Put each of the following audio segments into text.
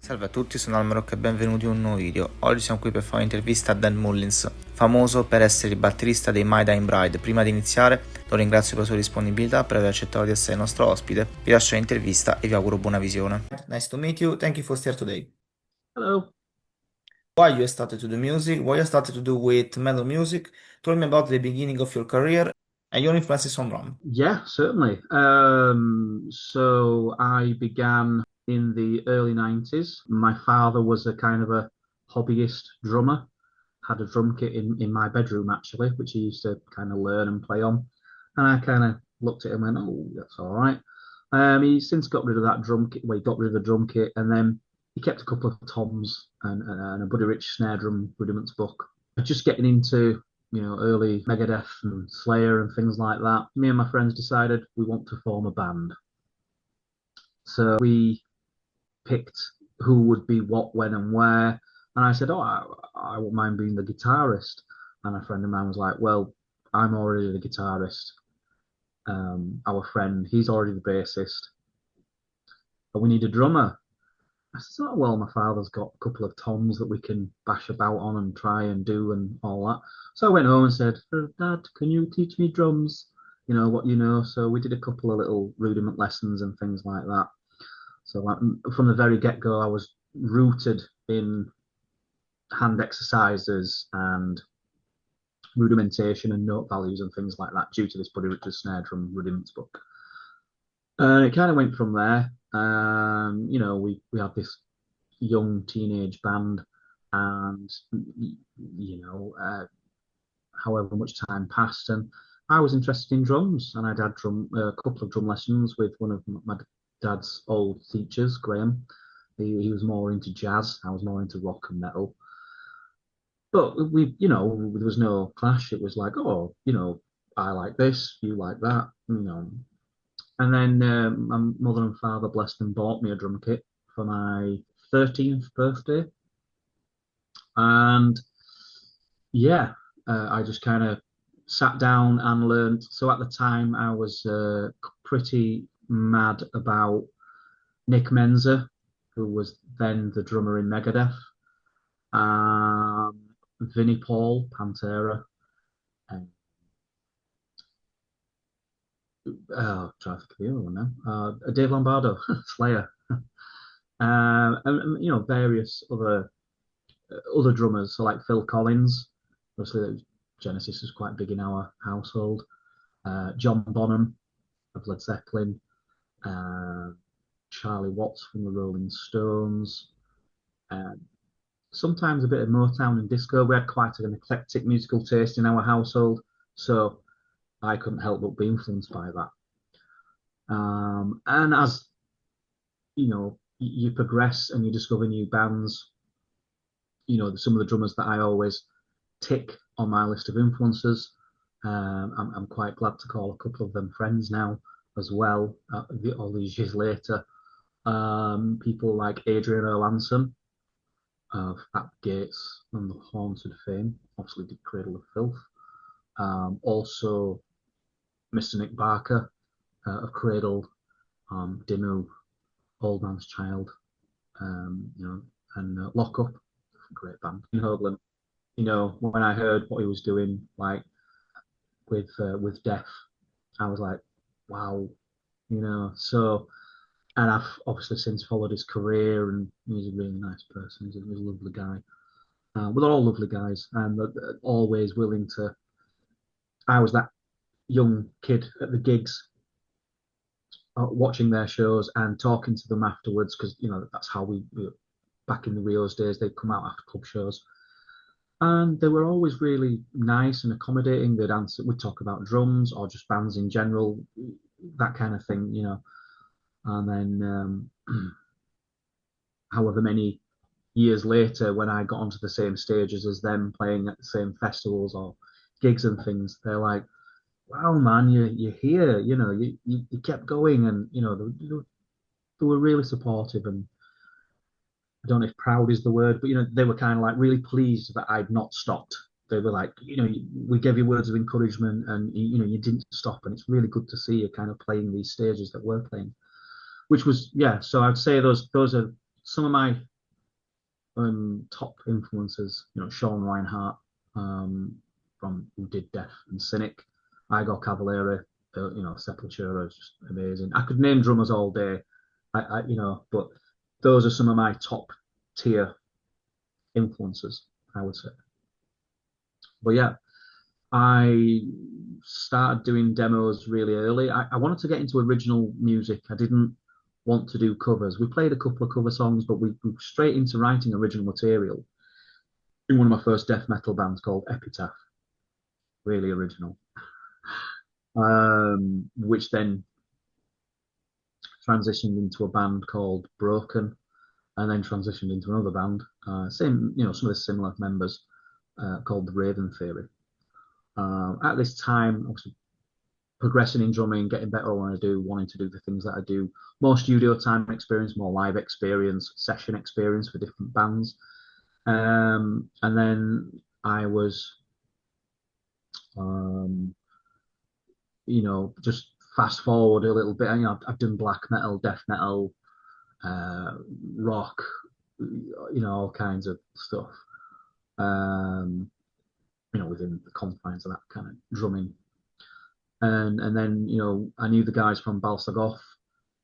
Salve a tutti, sono Almarok e benvenuti in un nuovo video. Oggi siamo qui per fare un'intervista a Dan Mullins, famoso per essere il batterista dei My Dying Bride. Prima di iniziare lo ringrazio per la sua disponibilità, per aver accettato di essere il nostro ospite. Vi lascio l'intervista e vi auguro buona visione. Nice to meet you, thank you for staying today. Hello. Why you started to do music, what you started to do with metal music, tell me about the beginning of your career and your influences on drum. Yeah, certainly. So I began in the early 90s. My father was a kind of a hobbyist drummer, had a drum kit in my bedroom actually, which he used to kind of learn and play on. And I kind of looked at him and went, oh, that's all right. He's since got rid of that drum kit. Well, he got rid of the drum kit and then he kept a couple of toms and a Buddy Rich snare drum rudiments book. Just getting into early Megadeth and Slayer and things like that, me and my friends decided we want to form a band. So we picked who would be what, when, and where. And I said, oh, I wouldn't mind being the guitarist. And a friend of mine was like, well, I'm already the guitarist. Our friend, he's already the bassist. But we need a drummer. I said, oh, well, my father's got a couple of toms that we can bash about on and try and do and all that. So I went home and said, Dad, can you teach me drums? You know, what you know. So we did a couple of little rudiment lessons and things like that. So like, from the very get-go, I was rooted in hand exercises and rudimentation and note values and things like that due to this Buddy Richard snare drum rudiments book. It kind of went from there. We had this young teenage band, and however much time passed, and I was interested in drums, and I'd had a couple of drum lessons with one of my dad's old teachers, Graham. He was more into jazz. I was more into rock and metal. But there was no clash. It was like, oh, I like this, you like that, And then my mother and father, blessed them, bought me a drum kit for my 13th birthday. And yeah, I just kind of sat down and learned. So at the time, I was pretty mad about Nick Menza, who was then the drummer in Megadeth, um, Vinnie Paul, Pantera, and trying to think of the other one now, Dave Lombardo, Slayer, and various other drummers, so like Phil Collins, obviously Genesis is quite big in our household. John Bonham of Led Zeppelin, uh, Charlie Watts from the Rolling Stones, uh, sometimes a bit of Motown and disco. We had quite an eclectic musical taste in our household, so I couldn't help but be influenced by that. And as you progress and you discover new bands, some of the drummers that I always tick on my list of influences. I'm quite glad to call a couple of them friends now as well, all these years later. People like Adrian Erlandson of At the Gates and the Haunted fame, obviously did Cradle of Filth. Also, Mr. Nick Barker of Cradle, Dimmu, Old Man's Child, and Lock Up, great band. In Hoagland, when I heard what he was doing, like with Death, I was like, wow, So, and I've obviously since followed his career, and he's a really nice person. He's a lovely guy. Well, they're all lovely guys, and they're always willing to. I was that young kid at the gigs, watching their shows and talking to them afterwards, because that's how we back in the Rio's days, they'd come out after club shows. And they were always really nice and accommodating. They'd answer, we'd talk about drums or just bands in general, that kind of thing. And then, however many years later, when I got onto the same stages as them, playing at the same festivals or gigs and things, they're like, "Wow, man, you're here. You kept going, and they were really supportive, and I don't know if proud is the word, but they were kind of like really pleased that I'd not stopped. They were like, we gave you words of encouragement, and you didn't stop, and it's really good to see you kind of playing these stages that we're playing, which was, yeah. So I'd say those are some of my top influences, Sean Reinhart, from who did Death and Cynic, Igor Cavalieri, Sepultura is just amazing. I could name drummers all day, but those are some of my top tier influences, I would say. But yeah, I started doing demos really early. I wanted to get into original music. I didn't want to do covers. We played a couple of cover songs, but we straight into writing original material in one of my first death metal bands called Epitaph. Really original. Which then transitioned into a band called Broken, and then transitioned into another band, same, some of the similar members, called the Raven Theory. At this time, obviously, progressing in drumming, getting better at what I do, wanting to do the things that I do, more studio time experience, more live experience, session experience for different bands. And then I was, just fast forward a little bit. I've done black metal, death metal, rock, all kinds of stuff. Within the confines of that kind of drumming. And then, I knew the guys from Bal-Sagoth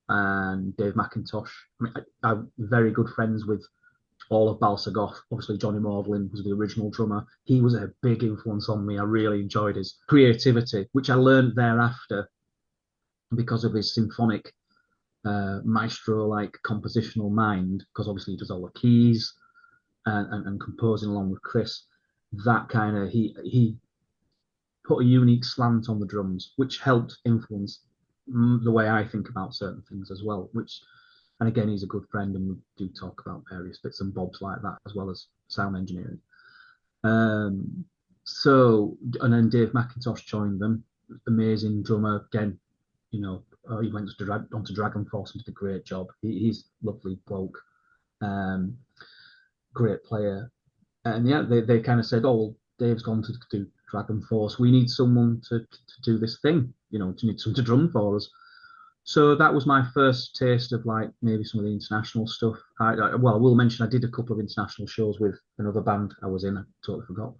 and Dave McIntosh. I'm very good friends with all of Bal-Sagoth. Obviously, Johnny Maudlin was the original drummer. He was a big influence on me. I really enjoyed his creativity, which I learned thereafter because of his symphonic, maestro-like compositional mind, because obviously he does all the keys and composing along with Chris. That kind of, he put a unique slant on the drums, which helped influence the way I think about certain things as well. And again, he's a good friend, and we do talk about various bits and bobs like that, as well as sound engineering. And then Dave McIntosh joined them, amazing drummer. Again, he went onto Dragon Force and did a great job. He's a lovely bloke, great player. And yeah, they kind of said, oh, well, Dave's gone to do Dragon Force. We need someone to do this thing, to need someone to drum for us. So that was my first taste of like maybe some of the international stuff. I will mention I did a couple of international shows with another band I was in. I totally forgot.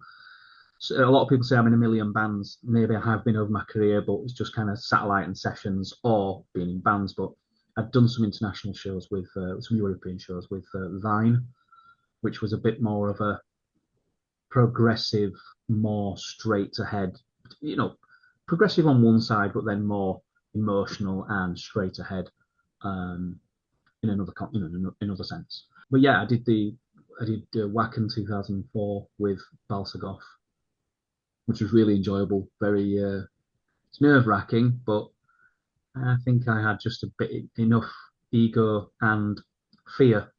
So a lot of people say I'm in a million bands. Maybe I have been over my career, but it's just kind of satellite and sessions or being in bands. But I've done some international shows with some European shows with Vine, which was a bit more of a progressive, more straight ahead, progressive on one side, but then more emotional and straight ahead, in another sense. But yeah, I did Wacken 2004 with Bal-Sagoth, which was really enjoyable. Very, it's nerve wracking, but I think I had just a bit enough ego and fear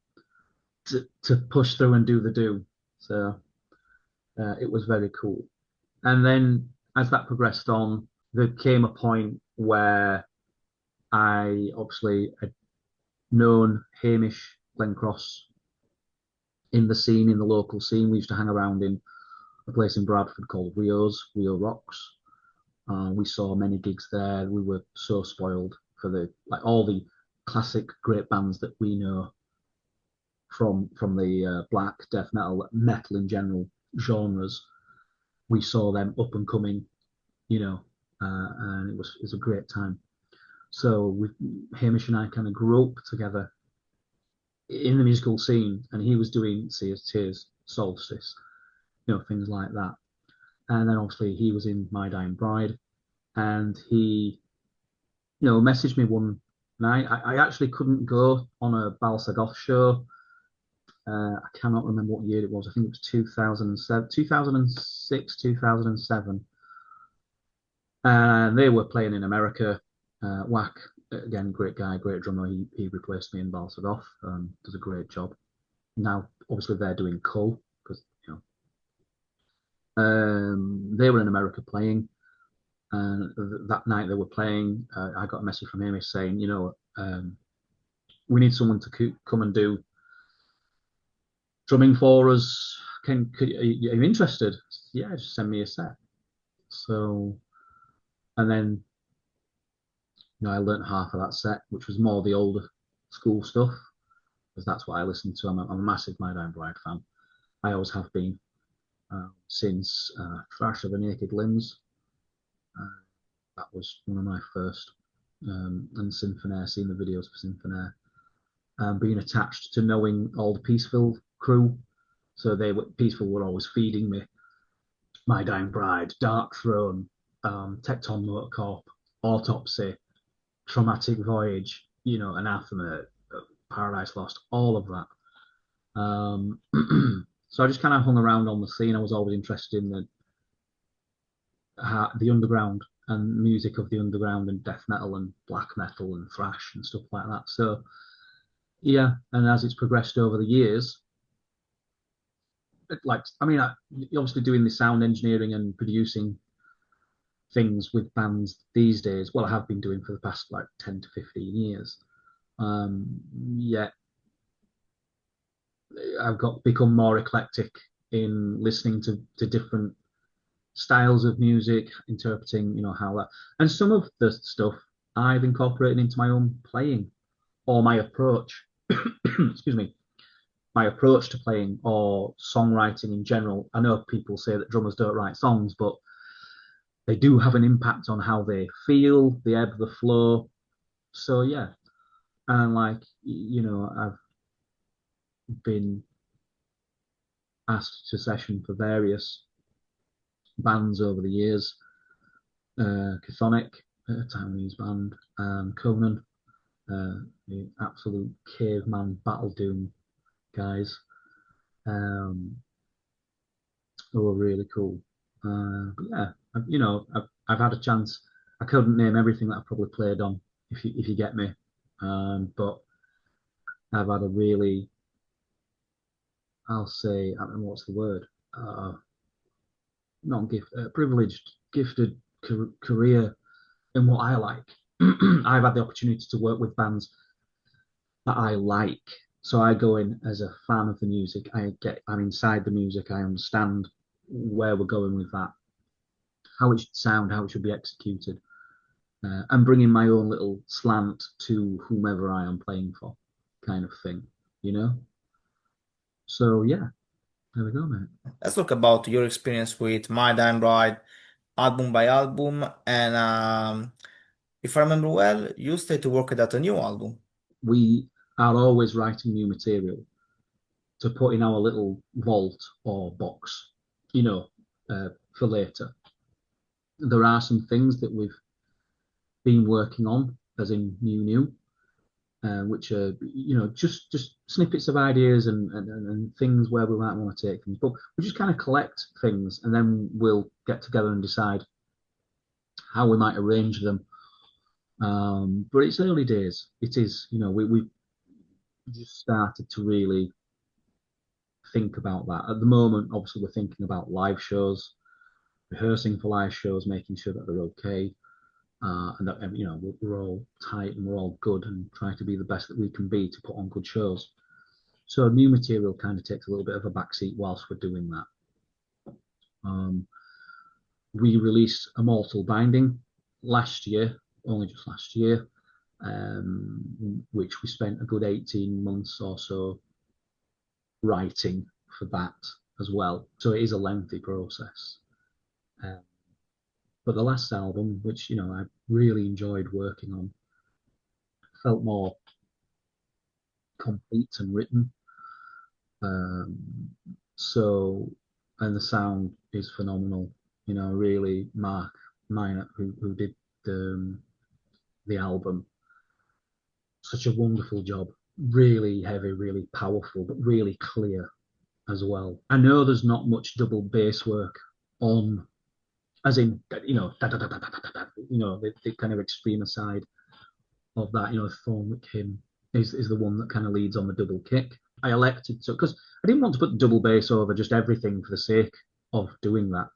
to push through and do the do. So it was very cool. And then as that progressed on, there came a point where I obviously had known Hamish Glencross in the local scene. We used to hang around in a place in Bradford called Rio Rocks. We saw many gigs there. We were so spoiled for all the classic great bands that we know from the black, death metal in general genres. We saw them up and coming, and it was a great time. So Hamish and I kind of grew up together in the musical scene, and he was doing Sears Tears, Solstice, things like that. And then obviously he was in My Dying Bride, and he, messaged me one night. I actually couldn't go on a Bal-Sagoth show. I cannot remember what year it was. I think it was 2007, 2006, 2007. And they were playing in America. Whack, again, great guy, great drummer. He replaced me in Bal-Sagoth. Does a great job. Now, obviously, they're doing Cull because they were in America playing. And that night they were playing, I got a message from Hamish saying, we need someone to come and do drumming for us. Are you interested? Yeah, just send me a set. So, and then I learned half of that set, which was more the older school stuff. because that's what I listen to. I'm a massive My Dying Bride fan. I always have been since Thrash of the Naked Limbs. Uh, that was one of my first, and Symphonaire, seeing the videos for Symphonaire, being attached to knowing all the Peaceful crew. So Peaceful were always feeding me My Dying Bride, Dark Throne, Tecton Motor Corp, Autopsy, Traumatic Voyage, Anathema, Paradise Lost, all of that. So I just kind of hung around on the scene. I was always interested in the underground and music of the underground and death metal and black metal and thrash and stuff like that. So yeah, and as it's progressed over the years, obviously doing the sound engineering and producing things with bands these days. Well, I have been doing for the past like 10 to 15 years. Yet I've become more eclectic in listening to different styles of music, interpreting, how that, and some of the stuff I've incorporated into my own playing or my approach. Excuse me, my approach to playing or songwriting in general. I know people say that drummers don't write songs, but they do have an impact on how they feel, the ebb, the flow. So yeah, and I've been asked to session for various bands over the years. Chthonic, a Taiwanese band, Conan, the absolute caveman battle doom guys, who were really cool. But yeah, I've had a chance. I couldn't name everything that I probably played on, if you get me. But I've had a really, I'll say, I don't know what's the word, not gift, privileged, gifted career in what I like. I've had the opportunity to work with bands that I like. So I go in as a fan of the music. I'm inside the music. I understand where we're going with that, how it should sound, how it should be executed, and bringing my own little slant to whomever I am playing for, kind of thing, you know. So yeah, there we go, mate. Let's talk about your experience with My Dying Bride, album by album, and if I remember well, you stayed to work at a new album. We are always writing new material to put in our little vault or box, you know, for later. There are some things that we've been working on, as in new, which are just snippets of ideas and things where we might want to take things. But we just kind of collect things and then we'll get together and decide how we might arrange them. But it's early days. It is, we just started to really think about that. At the moment, obviously, we're thinking about live shows, rehearsing for live shows, making sure that they're okay, and that we're all tight and we're all good and trying to be the best that we can be to put on good shows. So new material kind of takes a little bit of a backseat whilst we're doing that. We released a Mortal Binding last year, only just last year, which we spent a good 18 months or so writing for that as well. So it is a lengthy process. But the last album, which I really enjoyed working on, felt more complete and written. So, and the sound is phenomenal. Really, Mark Minor, who did the album, such a wonderful job. Really heavy, really powerful, but really clear as well. I know there's not much double bass work on, as in da, da, da, da, da, da, da, the kind of extreme side of that. Thornwick Hymn is the one that kind of leads on the double kick. I elected to, because I didn't want to put double bass over just everything for the sake of doing that.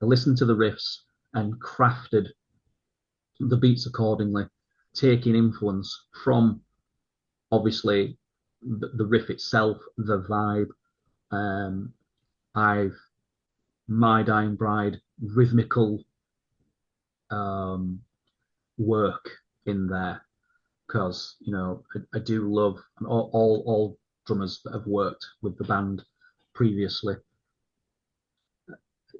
I listened to the riffs and crafted the beats accordingly, taking influence from obviously the riff itself, the vibe. I've My Dying Bride rhythmical work in there. because I do love all drummers that have worked with the band previously.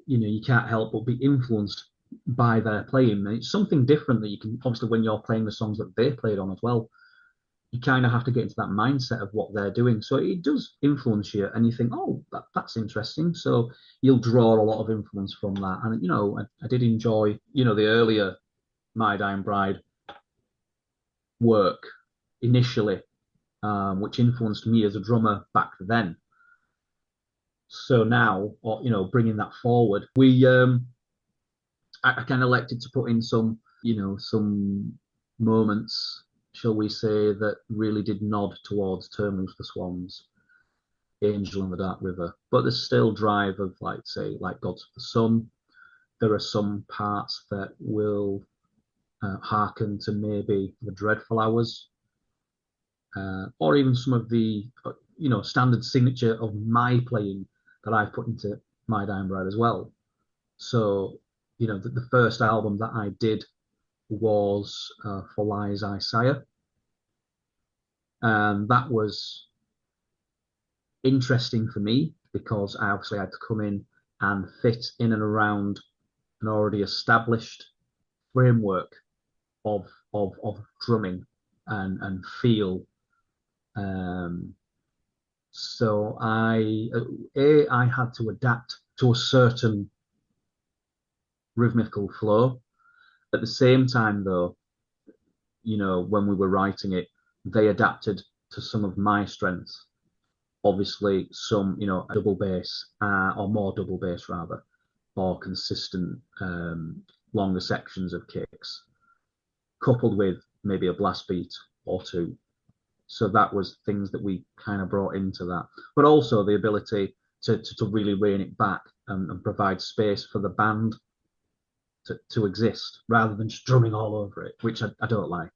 You can't help but be influenced by their playing. And it's something different that you can obviously when you're playing the songs that they played on as well. You kind of have to get into that mindset of what they're doing. So it does influence you, and you think, oh, that's interesting. So you'll draw a lot of influence from that. And I did enjoy, the earlier My Dying Bride work initially, which influenced me as a drummer back then. So now, bringing that forward, I kind of elected to put in some moments, shall we say, that really did nod towards Turn Loose the Swans, Angel in the Dark River, but there's still drive of like Gods of the Sun. There are some parts that will hearken to maybe the Dreadful Hours, or even some of the standard signature of my playing that I've put into My Dying Bride as well. So the first album that I did was For Lies I Sire, and that was interesting for me because I obviously had to come in and fit in and around an already established framework of drumming and feel. Um, so I had to adapt to a certain rhythmical flow. At the same time, though, when we were writing it, they adapted to some of my strengths. Obviously, some, double bass, or more double bass rather, or consistent, longer sections of kicks, coupled with maybe a blast beat or two. So that was things that we kind of brought into that, but also the ability to really rein it back and provide space for the band to exist rather than just drumming all over it, which I don't like,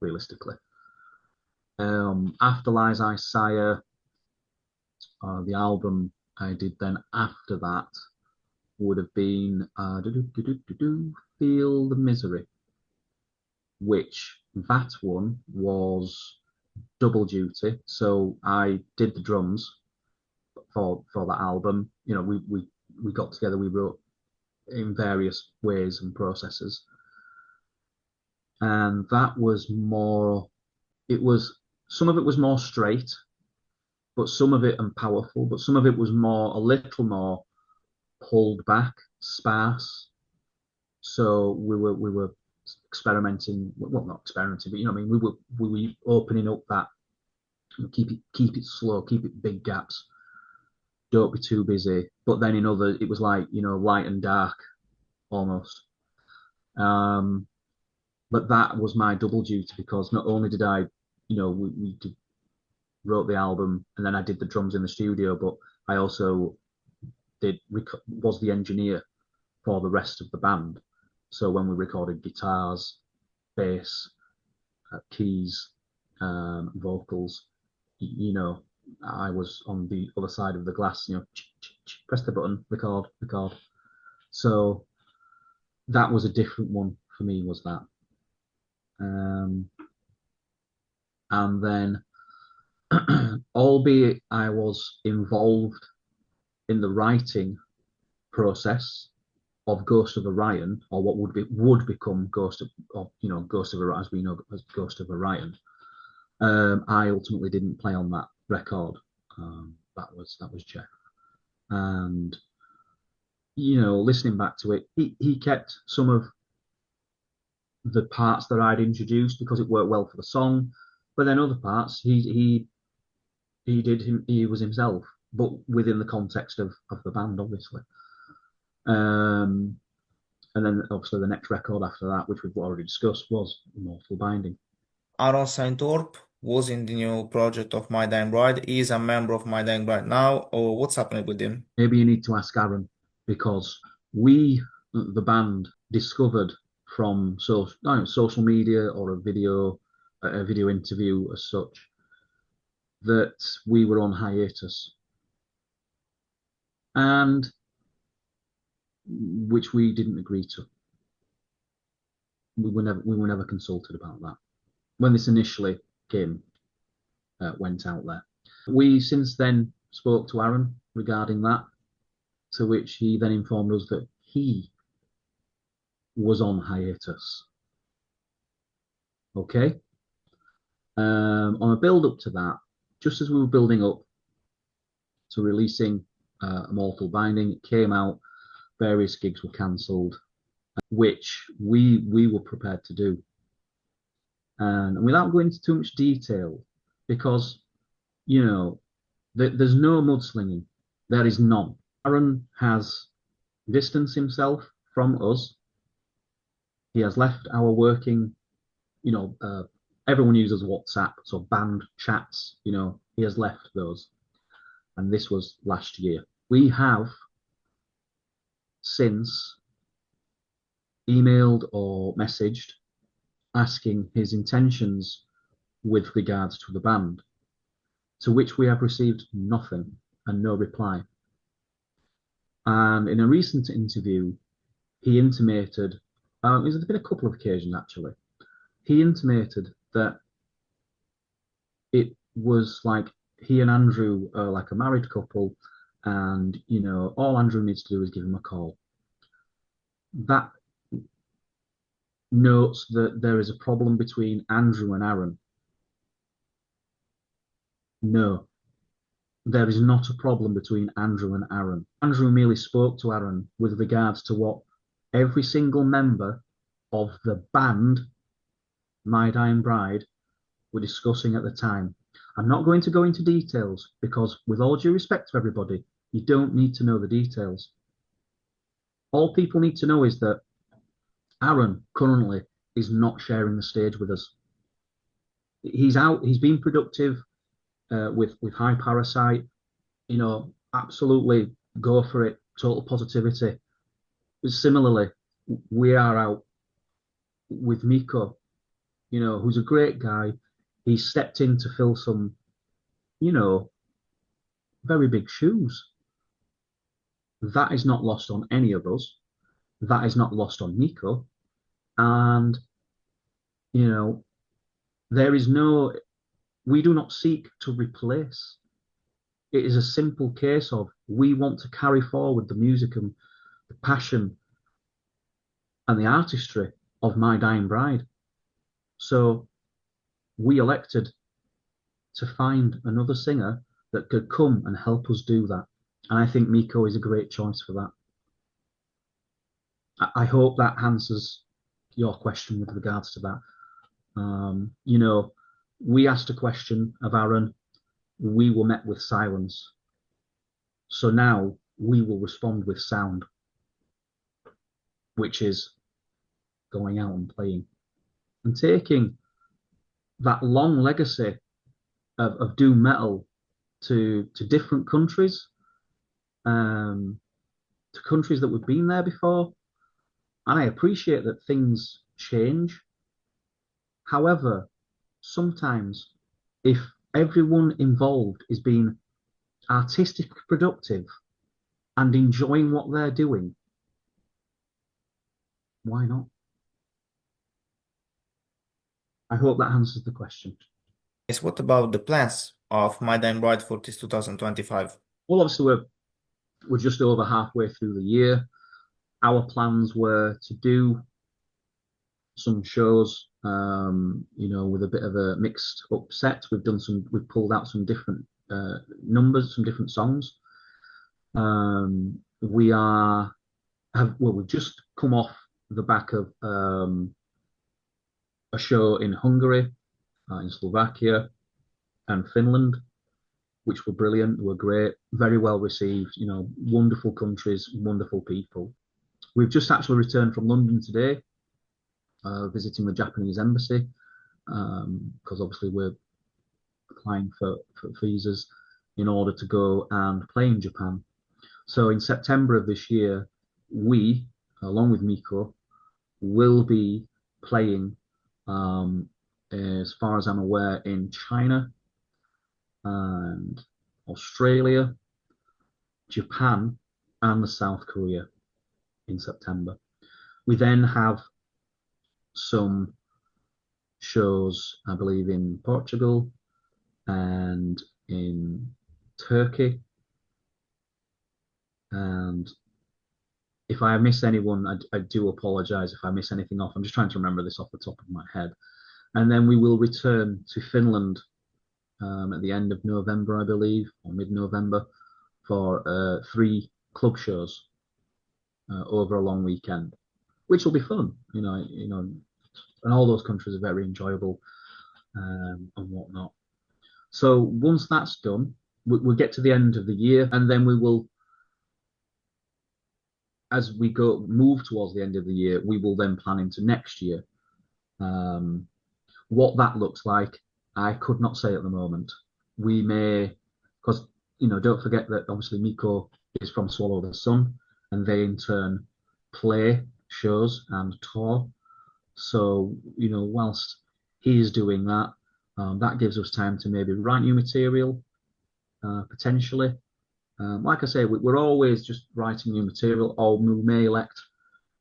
realistically. After Lies I Sire, the album I did then after that would have been Feel the Misery, which that one was double duty. So I did the drums for that album. We got together, we wrote in various ways and processes, and that was more. It was some of it was more straight, but some of it and powerful, but some of it was more a little more pulled back, sparse. So we were experimenting. Well, not experimenting, but I mean, we were opening up that keep it slow, keep it big gaps, don't be too busy. But then in other, it was like light and dark almost. Um, but that was my double duty because not only did I, wrote the album and then I did the drums in the studio, but I also was the engineer for the rest of the band. So when we recorded guitars, bass, keys, vocals, you know, I was on the other side of the glass, press the button, record, record. So that was a different one for me, was that. And then, albeit I was involved in the writing process of Ghost of Orion, or what would become Ghost of Orion, as we know as Ghost of Orion. I ultimately didn't play on that record. That was Jeff, and listening back to it, he kept some of the parts that I'd introduced because it worked well for the song, but then other parts he was himself, but within the context of the band, obviously. Um, and then obviously the next record after that, which we've already discussed, was Mortal Binding. Aaron Saintorp was in the new project of My Dying Bride. He is a member of My Dying Bride now, or what's happening with him? Maybe you need to ask Aaron because we, the band, discovered from social media or a video interview as such, that we were on hiatus, and which we didn't agree to. We were never consulted about that. when this initially went out there. We since then spoke to Aaron regarding that, to which he then informed us that he was on hiatus. Okay. On a build up to that, just as we were building up to releasing Immortal Binding, it came out, various gigs were cancelled, which we were prepared to do. And without going into too much detail, because, you know, there's no mudslinging. There is none. Aaron has distanced himself from us. He has left our working, everyone uses WhatsApp, so band chats, he has left those. And this was last year. We have since emailed or messaged asking his intentions with regards to the band, to which we have received nothing and no reply. And in a recent interview, he intimated, there's been a couple of occasions actually, he intimated that it was like he and Andrew are like a married couple, and all Andrew needs to do is give him a call. That notes that there is a problem between Andrew and Aaron. No, there is not a problem between Andrew and Aaron. Andrew merely spoke to Aaron with regards to what every single member of the band, My Dying Bride, were discussing at the time. I'm not going to go into details because, with all due respect to everybody, you don't need to know the details. All people need to know is that Aaron currently is not sharing the stage with us. He's out, he's been productive with High Parasite, absolutely go for it, total positivity. Similarly, we are out with Miko, who's a great guy. He stepped in to fill some, very big shoes. That is not lost on any of us. That is not lost on Miko. And, there is no, we do not seek to replace. It is a simple case of we want to carry forward the music and the passion and the artistry of My Dying Bride. So we elected to find another singer that could come and help us do that. And I think Miko is a great choice for that. I hope that answers your question with regards to that. We asked a question of Aaron. We were met with silence. So now we will respond with sound, which is going out and playing and taking that long legacy of doom metal to different countries, to countries that we've been there before. And I appreciate that things change. However, sometimes if everyone involved is being artistically productive and enjoying what they're doing, why not? I hope that answers the question. Yes, what about the plans of My Dying Bride for this 2025? Well, obviously we're just over halfway through the year. Our plans were to do some shows, with a bit of a mixed up set. We've pulled out some different numbers, some different songs. We've just come off the back of a show in Hungary, in Slovakia, and Finland, which were brilliant, were great, very well received. Wonderful countries, wonderful people. We've just actually returned from London today, visiting the Japanese embassy, because obviously we're applying for visas in order to go and play in Japan. So in September of this year, we, along with Miko, will be playing, as far as I'm aware, in China and Australia, Japan, and the South Korea in September. We then have some shows, I believe, in Portugal and in Turkey. And if I miss anyone, I do apologize if I miss anything off. I'm just trying to remember this off the top of my head. And then we will return to Finland at the end of November, I believe, or mid-November, for 3 club shows over a long weekend, which will be fun. And all those countries are very enjoyable and whatnot. So once that's done, we'll get to the end of the year, and then we will, as we move towards the end of the year, we will then plan into next year. What that looks like, I could not say at the moment. We may, because don't forget that obviously Miko is from Swallow the Sun, and they in turn play shows and tour. So whilst he is doing that, that gives us time to maybe write new material, potentially. Like I say, we're always just writing new material, or we may elect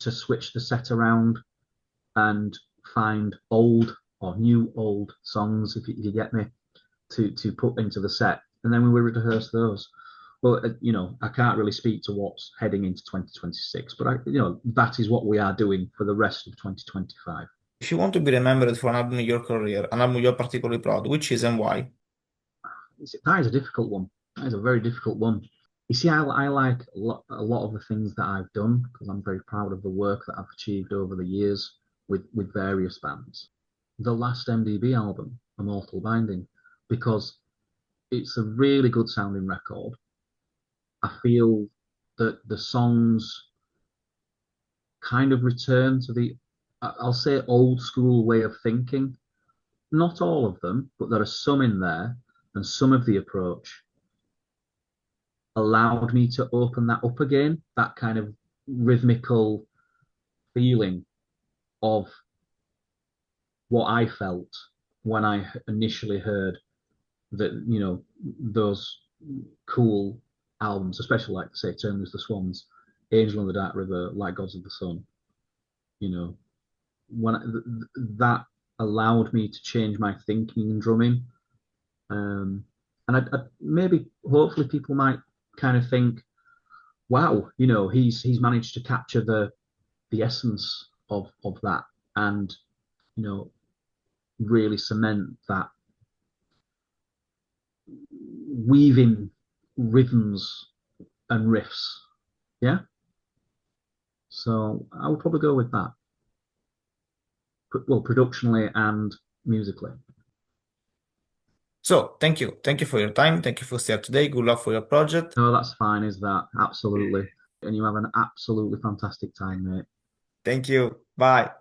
to switch the set around and find old or new old songs, if you get me, to put into the set, and then we will rehearse those. Well, I can't really speak to what's heading into 2026, but that is what we are doing for the rest of 2025. If you want to be remembered for an album in your career, an album you're particularly proud, which is and why? That is a difficult one. That is a very difficult one. You see, I like a lot of the things that I've done because I'm very proud of the work that I've achieved over the years with various bands. The last MDB album, Immortal Binding, because it's a really good sounding record. I feel that the songs kind of return to I'll say old school way of thinking. Not all of them, but there are some in there, and some of the approach allowed me to open that up again, that kind of rhythmical feeling of what I felt when I initially heard those cool albums, especially like say Turn Loose the Swans, Angel on the Dark River, Like Gods of the Sun. When that allowed me to change my thinking in drumming. And maybe hopefully people might kind of think, wow, he's managed to capture the essence of that, and really cement that weaving rhythms and riffs. Yeah. So I would probably go with that. Well, productionally and musically. So, thank you. Thank you for your time. Thank you for staying today. Good luck for your project. No, that's fine, is that? Absolutely. And you have an absolutely fantastic time, mate. Thank you. Bye.